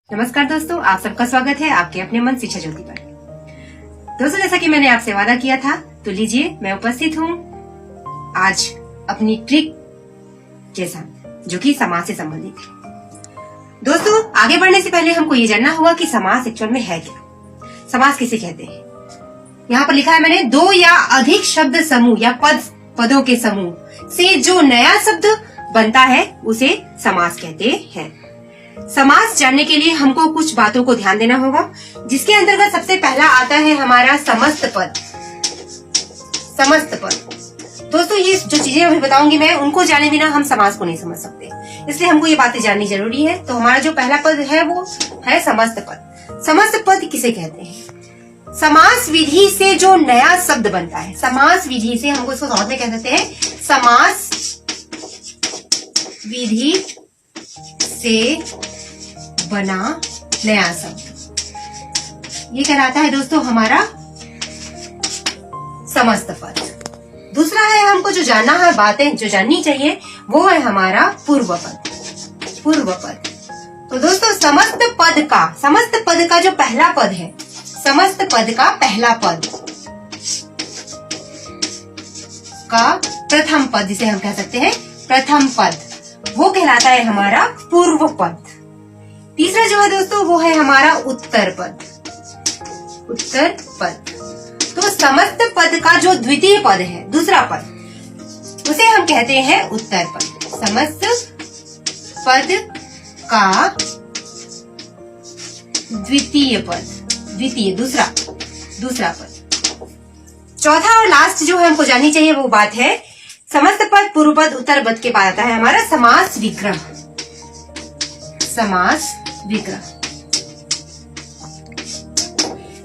नमस्कार दोस्तों, आप सबका स्वागत है आपके अपने मन शिक्षा ज्योति पर। दोस्तों, जैसा कि मैंने आपसे वादा किया था, तो लीजिए मैं उपस्थित हूँ आज अपनी ट्रिक के साथ, जो कि समाज से संबंधित है। दोस्तों, आगे बढ़ने से पहले हमको ये जानना होगा कि समास एक्चुअल में है क्या। समास किसे कहते हैं? यहाँ पर लिखा है मैंने, दो या अधिक शब्द समूह या पदों के समूह से जो नया शब्द बनता है उसे समास कहते हैं। समास जानने के लिए हमको कुछ बातों को ध्यान देना होगा, जिसके अंतर्गत सबसे पहला आता है हमारा समस्त पद। समस्त पद दोस्तों, ये जो चीजें अभी बताऊंगी मैं, उनको जाने बिना हम समास को नहीं समझ सकते, इसलिए हमको ये बातें जाननी जरूरी है। तो हमारा जो पहला पद है वो है समस्त पद। समस्त पद किसे कहते हैं? समास विधि से जो नया शब्द बनता है। समास विधि से हमको इसको शॉर्ट में कह सकते हैं समास विधि से बना नया शब्द, ये कहलाता है दोस्तों हमारा समस्त पद। दूसरा है, हमको जो जानना है, बातें जो जाननी चाहिए, वो है हमारा पूर्व पद। पूर्व पद तो दोस्तों समस्त पद का जो पहला पद है, समस्त पद का पहला पद का प्रथम पद, जिसे हम कह सकते हैं प्रथम पद, वो कहलाता है हमारा पूर्व पद। तीसरा जो है दोस्तों वो है हमारा उत्तर पद। उत्तर पद तो समस्त पद का जो द्वितीय पद है, दूसरा पद, उसे हम कहते हैं उत्तर पद। समस्त पद का द्वितीय पद, दूसरा पद। चौथा और लास्ट जो है हमको जाननी चाहिए वो बात है, समस्त पद, पूर्व पद, उत्तर पद के बाद आता है हमारा समास विग्रह। समास विग्रह।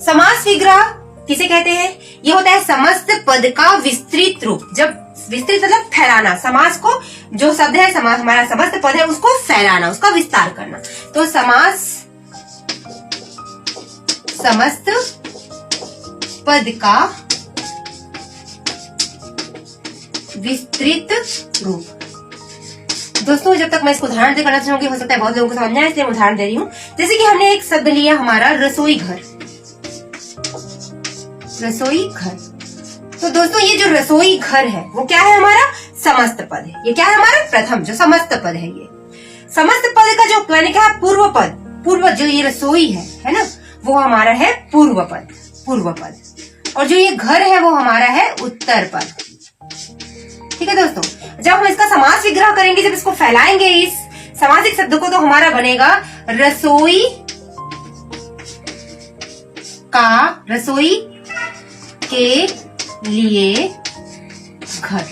समास विग्रह किसे कहते हैं? ये होता है समस्त पद का विस्तृत रूप। जब विस्तृत मतलब फैलाना, समास को, जो शब्द है समास, हमारा समस्त पद है, उसको फैलाना, उसका विस्तार करना। तो समास समस्त पद का विस्तृत रूप। दोस्तों, जब तक मैं इसको उदाहरण से करना चाहूंगी, हो सकता है बहुत लोगों को समझना है, इसलिए मैं उदाहरण दे रही हूँ। जैसे कि हमने एक शब्द लिया हमारा रसोई घर। रसोई घर तो दोस्तों ये जो रसोई घर है वो क्या है? हमारा समस्त पद है। ये क्या है? हमारा प्रथम जो समस्त पद है। ये समस्त पद का जो मैंने कहा पूर्व पद, पूर्व जो ये रसोई है ना, वो हमारा है पूर्व पद। पूर्व पद और जो ये घर है वो हमारा है उत्तर पद। ठीक है दोस्तों, जब हम इसका समास विग्रह करेंगे, जब इसको फैलाएंगे इस सामासिक शब्द को, तो हमारा बनेगा रसोई के लिए घर।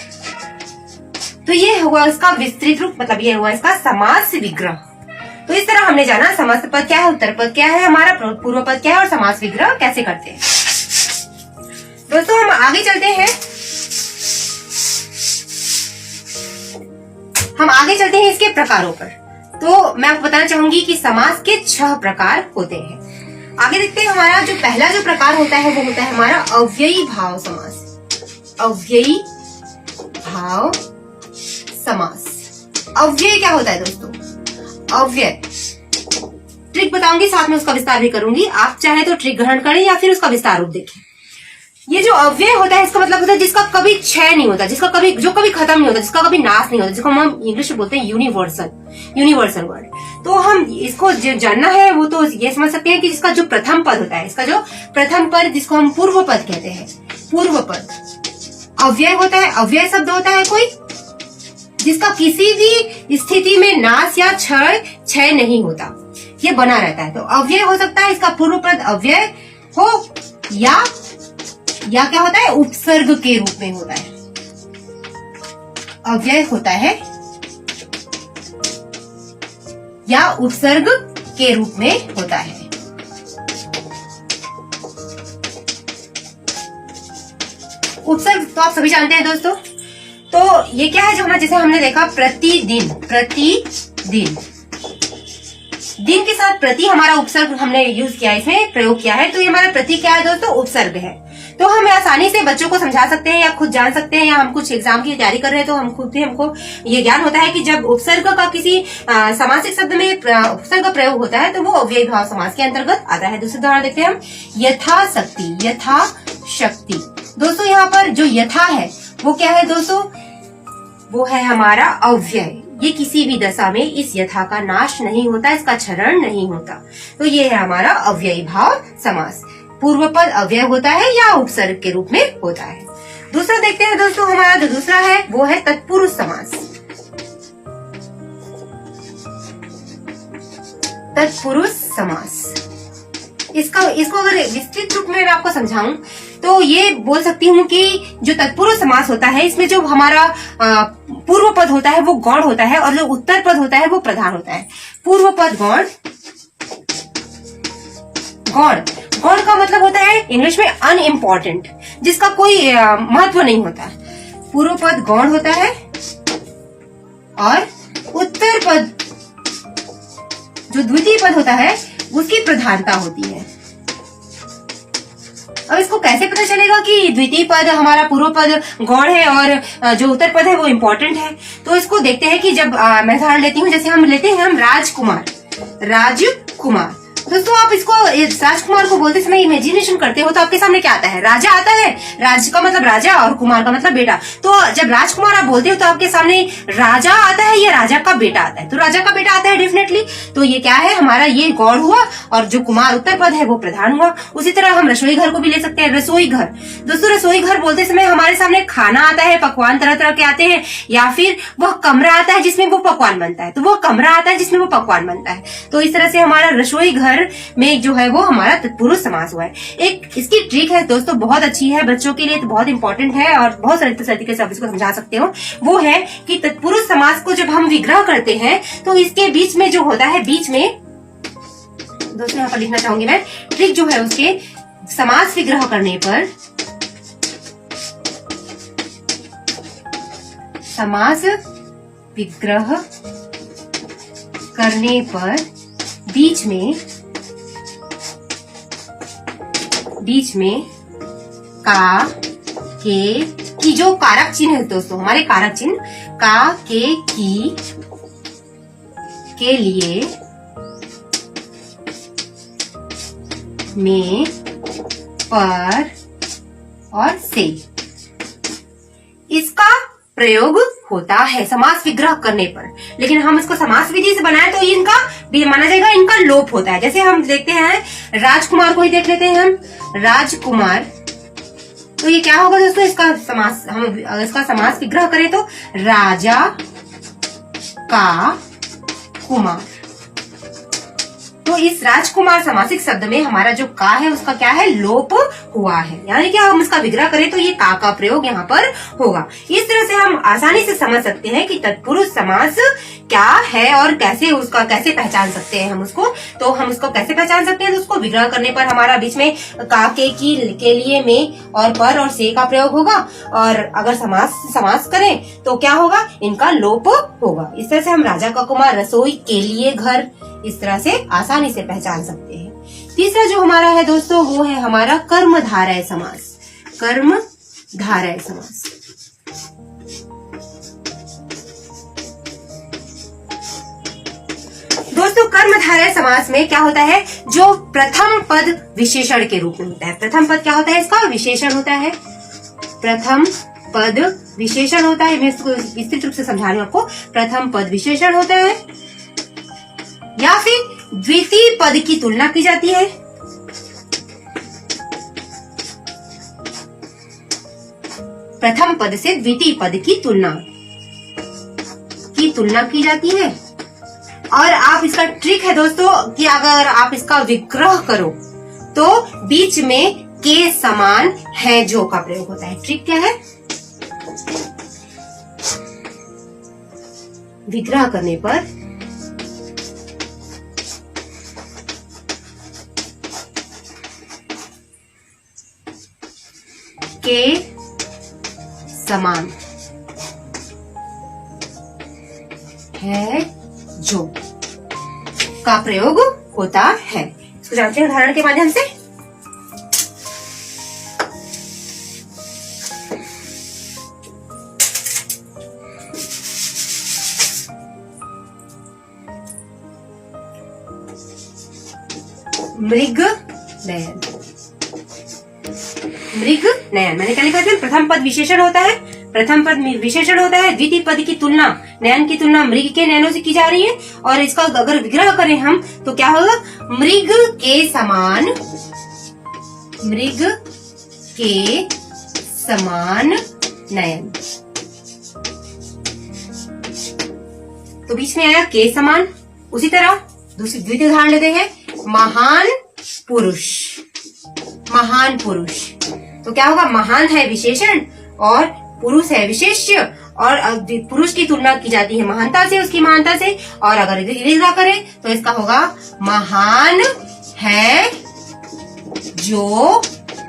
तो ये हुआ इसका विस्तृत रूप, मतलब ये हुआ इसका समास विग्रह। तो इस तरह हमने जाना समस्त पद क्या है, उत्तर पद क्या है, हमारा पूर्व पद क्या है, और समास विग्रह कैसे करते हैं। दोस्तों, हम आगे चलते हैं इसके प्रकारों पर। तो मैं आपको बताना चाहूंगी कि समास के 6 प्रकार होते हैं। आगे देखते हैं, हमारा जो पहला जो प्रकार होता है वो होता है हमारा अव्ययी भाव समास। अव्ययी भाव समास। अव्यय क्या होता है दोस्तों? अव्यय ट्रिक बताऊंगी, साथ में उसका विस्तार भी करूंगी। आप चाहे तो ट्रिक ग्रहण करें या फिर उसका विस्तार रूप देखें। ये जो अव्यय होता है, इसका मतलब होता है जिसका कभी क्षय नहीं होता, जो कभी खत्म नहीं होता, जिसका कभी नाश नहीं होता, जिसको हम इंग्लिश में बोलते हैं यूनिवर्सल वर्ड। तो हम इसको जो जानना है वो तो ये समझ सकते हैं कि जिसका जो प्रथम पद होता है, इसका जो प्रथम पद जिसको हम पूर्व पद कहते हैं, पूर्व पद अव्यय होता है। अव्यय शब्द होता है कोई जिसका किसी भी स्थिति में नाश या क्षय नहीं होता, ये बना रहता है। तो अव्यय हो सकता है, इसका पूर्व पद अव्यय हो या क्या होता है, उपसर्ग के रूप में होता है। अव्यय होता है या उपसर्ग के रूप में होता है। उपसर्ग तो आप सभी जानते हैं दोस्तों। तो ये क्या है, जो हमारा जैसे हमने देखा प्रतिदिन, दिन के साथ प्रति हमारा उपसर्ग हमने यूज किया, इसमें प्रयोग किया है। तो ये हमारा प्रति क्या है दोस्तों? उपसर्ग है। तो हम आसानी से बच्चों को समझा सकते हैं या खुद जान सकते हैं, या हम कुछ एग्जाम की तैयारी कर रहे हैं तो हम खुद भी हमको ये ज्ञान होता है कि जब उपसर्ग का किसी सामासिक शब्द में उपसर्ग का प्रयोग होता है तो वो अव्ययी भाव समास के अंतर्गत आता है। दूसरा उदाहरण देखते हैं हम, यथाशक्ति, यथाशक्ति। दोस्तों यहाँ पर जो यथा है वो क्या है दोस्तों, वो है हमारा अव्यय। ये किसी भी दशा में इस यथा का नाश नहीं होता, इसका क्षरण नहीं होता, तो ये है हमारा अव्ययी भाव समास। पूर्व पद अव्यय होता है या उपसर्ग के रूप में होता है। दूसरा देखते हैं दोस्तों, हमारा जो दूसरा है वो है तत्पुरुष समास। तत्पुरुष समास, इसको अगर विस्तृत रूप में मैं आपको समझाऊं तो ये बोल सकती हूँ कि जो तत्पुरुष समास होता है इसमें जो हमारा पूर्व पद होता है वो गौण होता है और जो उत्तर पद होता है वो प्रधान होता है। पूर्व पद गौण, गौण गौण का मतलब होता है इंग्लिश में अनइम्पोर्टेंट, जिसका कोई महत्व नहीं होता। पूर्व पद गौण होता है और उत्तर पद जो द्वितीय पद होता है उसकी प्रधानता होती है। अब इसको कैसे पता चलेगा कि द्वितीय पद हमारा पूर्व पद गौण है और जो उत्तर पद है वो इम्पोर्टेंट है? तो इसको देखते हैं कि जब मैं उदाहरण लेती हूँ, जैसे हम लेते हैं हम राजकुमार, राजकुमार। दोस्तों आप इसको राजकुमार को बोलते समय इमेजिनेशन करते हो तो आपके सामने क्या आता है, राजा आता है। राज का मतलब राजा और कुमार का मतलब बेटा। तो जब राजकुमार आप बोलते हो तो आपके सामने राजा आता है या राजा का बेटा आता है? तो राजा का बेटा आता है डेफिनेटली। तो ये क्या है हमारा, ये गौण हुआ और जो कुमार उत्तर पद है वो प्रधान हुआ। उसी तरह हम रसोई घर को भी ले सकते हैं, रसोई घर। दोस्तों रसोई घर बोलते समय हमारे सामने खाना आता है, पकवान तरह तरह के आते हैं, या फिर वह कमरा आता है जिसमें वो पकवान बनता है, तो वो कमरा आता है जिसमें वो पकवान बनता है। तो इस तरह से हमारा रसोई घर में जो है वो हमारा तत्पुरुष समास हुआ है। एक इसकी ट्रिक है दोस्तों, बहुत अच्छी है, बच्चों के लिए तो बहुत इंपॉर्टेंट है और बहुत सरल तरीके से आप इसको समझा सकते हो। वो है कि तत्पुरुष समास को जब हम विग्रह करते हैं तो इसके बीच में जो होता है, बीच में दोस्तों यहाँ पर लिखना चाहूंगी मैं, ट्रिक जो है उसके समास विग्रह करने पर, समास विग्रह करने पर बीच में का, के, की जो कारक चिन्ह है दोस्तों, हमारे कारक चिन्ह का, के, की, के लिए, में, पर और से, इसका प्रयोग होता है समास विग्रह करने पर। लेकिन हम इसको समास विधि से बनाए तो इनका भी माना जाएगा, इनका लोप होता है। जैसे हम देखते हैं राजकुमार को ही देख लेते हैं हम, राजकुमार। तो ये क्या होगा दोस्तों, इसका समास, हम इसका समास विग्रह करें तो राजा का कुमार। तो इस राजकुमार समासिक शब्द में हमारा जो का है उसका क्या है, लोप हुआ है। यानी कि हम इसका विग्रह करें तो ये का प्रयोग यहाँ पर होगा। इस तरह से हम आसानी से समझ सकते हैं कि तत्पुरुष समास क्या है और कैसे उसका कैसे पहचान सकते हैं हम उसको। तो हम उसको कैसे पहचान सकते हैं, तो उसको विग्रह करने पर हमारा बीच में का, के लिए, में और पर और से का प्रयोग होगा। और अगर समास करें तो क्या होगा, इनका लोप होगा। इस तरह से हम राजा का कुमार, रसोई, के लिए, घर, इस तरह से आसानी से पहचान सकते हैं। तीसरा जो हमारा है दोस्तों वो है हमारा कर्मधारय समास। कर्मधारय समास, दोस्तों कर्मधारय समास में क्या होता है, जो प्रथम पद विशेषण के रूप में होता है। प्रथम पद क्या होता है, इसका विशेषण होता है। प्रथम पद विशेषण होता है, मैं इसको विस्तृत रूप से समझा रही हूँ आपको। प्रथम पद विशेषण होता है या फिर द्वितीय पद की तुलना की जाती है। प्रथम पद से द्वितीय पद की तुलना की जाती है। और आप इसका ट्रिक है दोस्तों कि अगर आप इसका विग्रह करो तो बीच में के समान है जो का प्रयोग होता है। ट्रिक क्या है, विग्रह करने पर के समान है जो का प्रयोग होता है। इसको जानते हैं उदाहरण के माध्यम से। मृग नयन। मृग नयन मैंने क्या लिखा था? प्रथम पद विशेषण होता है, प्रथम पद विशेषण होता है, द्वितीय पद की तुलना, नयन की तुलना मृग के नयनों से की जा रही है, और इसका अगर विग्रह करें हम तो क्या होगा? मृग के समान, मृग के समान नयन। तो बीच में आया के समान। उसी तरह दूसरी द्वितीय उदाहरण लेते हैं, महान पुरुष। महान पुरुष तो क्या होगा? महान है विशेषण और पुरुष है विशेष्य, और पुरुष की तुलना की जाती है महानता से, उसकी महानता से, और अगर विग्रह करें तो इसका होगा महान है जो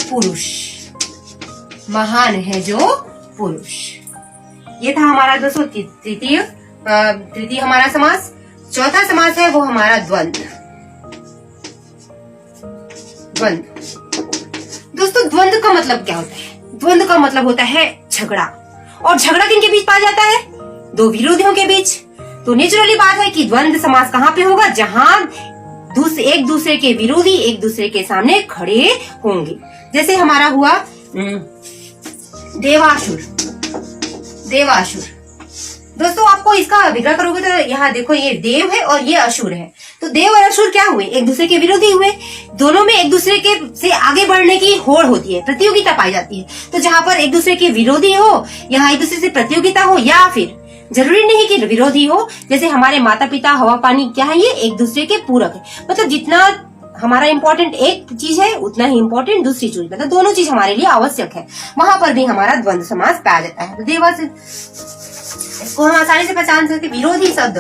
पुरुष। महान है जो पुरुष। ये था हमारा दोस्तों तृतीय हमारा समास। चौथा समास है वो हमारा द्वंद्व। द्वंद्व दोस्तों, द्वंद्व का मतलब क्या होता है? द्वंद्व का मतलब होता है झगड़ा। और झगड़ा किनके बीच पाया जाता है? दो विरोधियों के बीच। तो नेचुरली बात है कि द्वंद्व समास कहाँ पे होगा? जहां एक दूसरे के विरोधी एक दूसरे के सामने खड़े होंगे। जैसे हमारा हुआ देवासुर। देवासुर दोस्तों, आपको इसका विग्रह करोगे तो यहाँ देखो, ये देव है और ये असुर है। तो देव और असुर क्या हुए? एक दूसरे के विरोधी हुए। दोनों में एक दूसरे के से आगे बढ़ने की होड़ होती है, प्रतियोगिता पाई जाती है। तो जहां पर एक दूसरे के विरोधी हो, यहाँ एक दूसरे से प्रतियोगिता हो, या फिर जरूरी नहीं कि विरोधी हो, जैसे हमारे माता पिता, हवा पानी क्या है? ये एक दूसरे के पूरक है। मतलब जितना हमारा इम्पोर्टेंट एक चीज है उतना ही इम्पोर्टेंट दूसरी चीज, मतलब दोनों चीज हमारे लिए आवश्यक है। वहां पर भी हमारा द्वंद्व समास पाया जाता है। तो देवासुर इसको हम आसानी से पहचान सकते। विरोधी शब्द,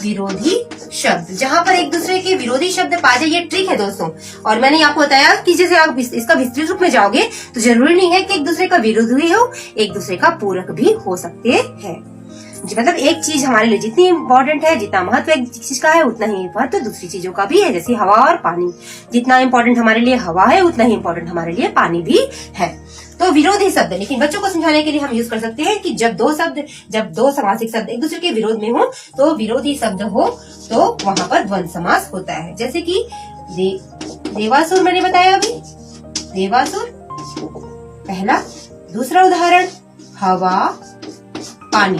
विरोधी शब्द जहां पर एक दूसरे के विरोधी शब्द पाए जाए, ये ट्रिक है दोस्तों। और मैंने आपको बताया कि जैसे आप इसका विस्तृत रूप में जाओगे तो जरूरी नहीं है कि एक दूसरे का विरोधी हो, एक दूसरे का पूरक भी हो सकते हैं। मतलब एक चीज हमारे लिए जितनी इम्पोर्टेंट है, जितना महत्व एक चीज का है, उतना ही महत्व दूसरी चीजों का भी है। जैसे हवा और पानी, जितना इम्पोर्टेंट हमारे लिए हवा है, उतना ही इम्पोर्टेंट हमारे लिए पानी भी है। तो विरोधी शब्द, लेकिन बच्चों को समझाने के लिए हम यूज कर सकते हैं कि जब दो समासिक शब्द एक दूसरे के विरोध में हो, तो विरोधी शब्द हो तो वहां पर द्वंद्व समास होता है। जैसे कि देवासुर मैंने बताया अभी, देवासुर पहला। दूसरा उदाहरण हवा पानी।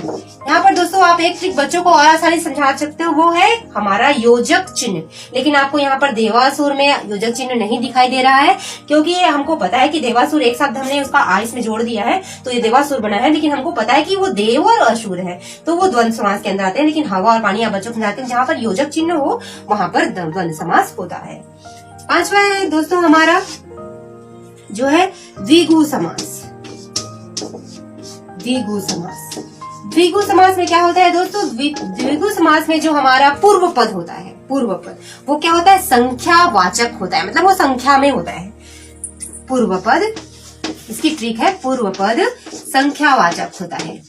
यहाँ पर दोस्तों आप एक ट्रिक बच्चों को और आसानी से समझा सकते हो, वो है हमारा योजक चिन्ह। लेकिन आपको यहाँ पर देवासुर में योजक चिन्ह नहीं दिखाई दे रहा है, क्योंकि हमको पता है कि देवासुर एक शब्द हमने उसका आइस में जोड़ दिया है तो ये देवासुर बना है। लेकिन हमको पता है कि वो देव और असुर है, तो वो द्वंद्व समास के अंदर आते हैं। लेकिन हवा और पानी आप बच्चों को समझाते हैं, जहाँ पर योजक चिन्ह हो वहां पर द्वंद्व समास होता है। पांचवा है दोस्तों हमारा जो है द्विगु समास। द्विगु समास, द्विगु समास में क्या होता है दोस्तों? द्विगु समास में जो हमारा पूर्व पद होता है, पूर्व पद वो क्या होता है? संख्यावाचक होता है, मतलब वो संख्या में होता है। पूर्व पद, इसकी ट्रिक है, पूर्व पद संख्यावाचक होता है।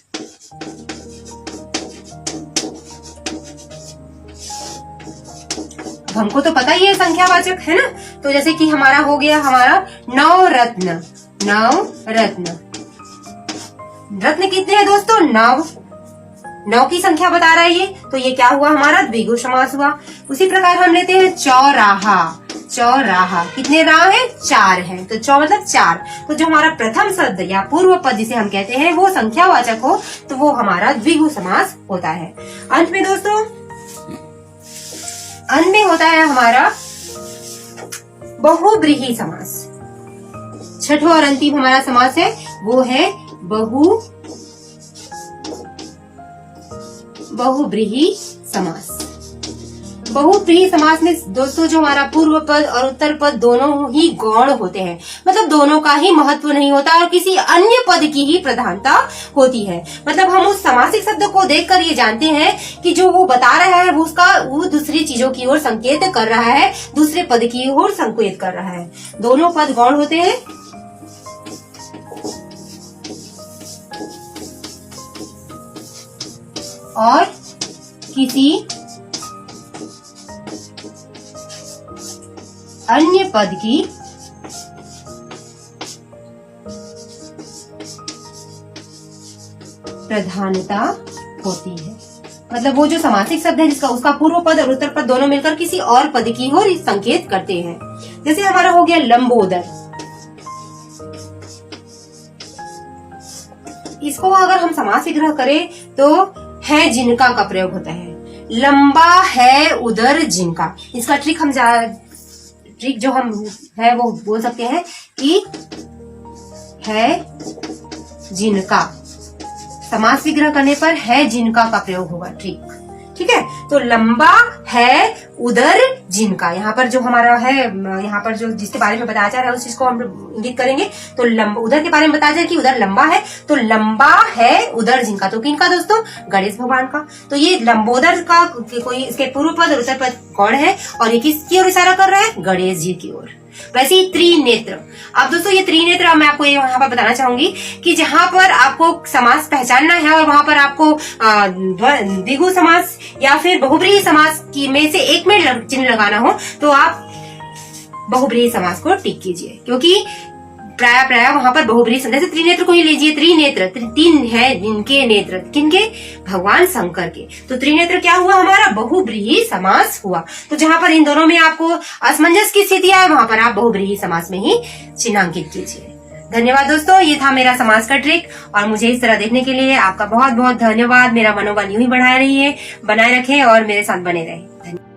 हमको तो पता ही है संख्यावाचक है ना। तो जैसे कि हमारा हो गया हमारा नवरत्न। नवरत्न, रत्न कितने हैं दोस्तों? 9 की संख्या बता रहा है ये, तो ये क्या हुआ? हमारा द्विगु समास हुआ। उसी प्रकार हम लेते हैं चौराहा। चौराहा, कितने राह है? 4 है, तो चौ मतलब 4। तो जो हमारा प्रथम शब्द या पूर्व पद जिसे हम कहते हैं वो संख्यावाचक हो तो वो हमारा द्विगु समास होता है। अंत में दोस्तों, अंत में होता है हमारा बहुब्रीहि समास। छठवां और अंतिम हमारा समास है वो है बहुब्रीहि समास। बहुब्रीहि समास में दोस्तों जो हमारा पूर्व पद और उत्तर पद दोनों ही गौण होते हैं, मतलब दोनों का ही महत्व नहीं होता और किसी अन्य पद की ही प्रधानता होती है। मतलब हम उस समासिक शब्द को देखकर ये जानते हैं कि जो वो बता रहा है वो दूसरी चीजों की ओर संकेत कर रहा है, दूसरे पद की ओर संकेत कर रहा है। दोनों पद गौण होते हैं। और किसी अन्य पद की प्रधानता होती है। मतलब वो जो समासिक शब्द है जिसका उसका पूर्व पद और उत्तर पद दोनों मिलकर किसी और पद की ओर संकेत करते हैं। जैसे हमारा हो गया लंबोदर, इसको अगर हम समास विग्रह करें तो है जिनका का प्रयोग होता है। लंबा है उदर जिनका, इसका ट्रिक जो हम है वो बोल सकते हैं कि है जिनका, समास विग्रह करने पर है जिनका का प्रयोग होगा। ठीक है, तो लंबा है उदर जिनका, यहाँ पर जो हमारा है, यहाँ पर जो जिसके बारे में बताया जा रहा है उस चीज को हम इंगित करेंगे। तो उधर के बारे में बताया जाए कि उधर लंबा है, तो लंबा है उदर जिनका, तो किनका दोस्तों? गणेश भगवान का। तो ये लंबोदर का कोई इसके पूर्व पद और उत्तर पद गौड़ है और ये किसकी ओर इशारा कर रहा है? गणेश जी की ओर। वैसे ही त्रिनेत्र, अब दोस्तों ये त्रिनेत्र मैं आपको यहाँ पर बताना चाहूंगी कि जहां पर आपको समास पहचानना है और वहां पर आपको द्विगु समास या फिर बहुब्रीहि समास की में से एक में चिन्ह लगाना हो तो आप बहुब्रीहि समास को टिक कीजिए, क्योंकि प्राय वहां पर बहुब्रीहि, जैसे त्रिनेत्र को ही लीजिए, त्रिनेत्र, तीन है जिनके नेत्र, किनके? भगवान शंकर के। तो त्रिनेत्र क्या हुआ? हमारा बहुब्रीहि समास हुआ। तो जहां पर इन दोनों में आपको असमंजस की स्थिति आए वहां पर आप बहुब्रीहि समास में ही चिन्हांकित कीजिए। धन्यवाद दोस्तों, ये था मेरा समास का ट्रिक और मुझे इस तरह देखने के लिए आपका बहुत बहुत धन्यवाद। मेरा मनोबल यूं ही बनाए रखें और मेरे साथ बने रहें।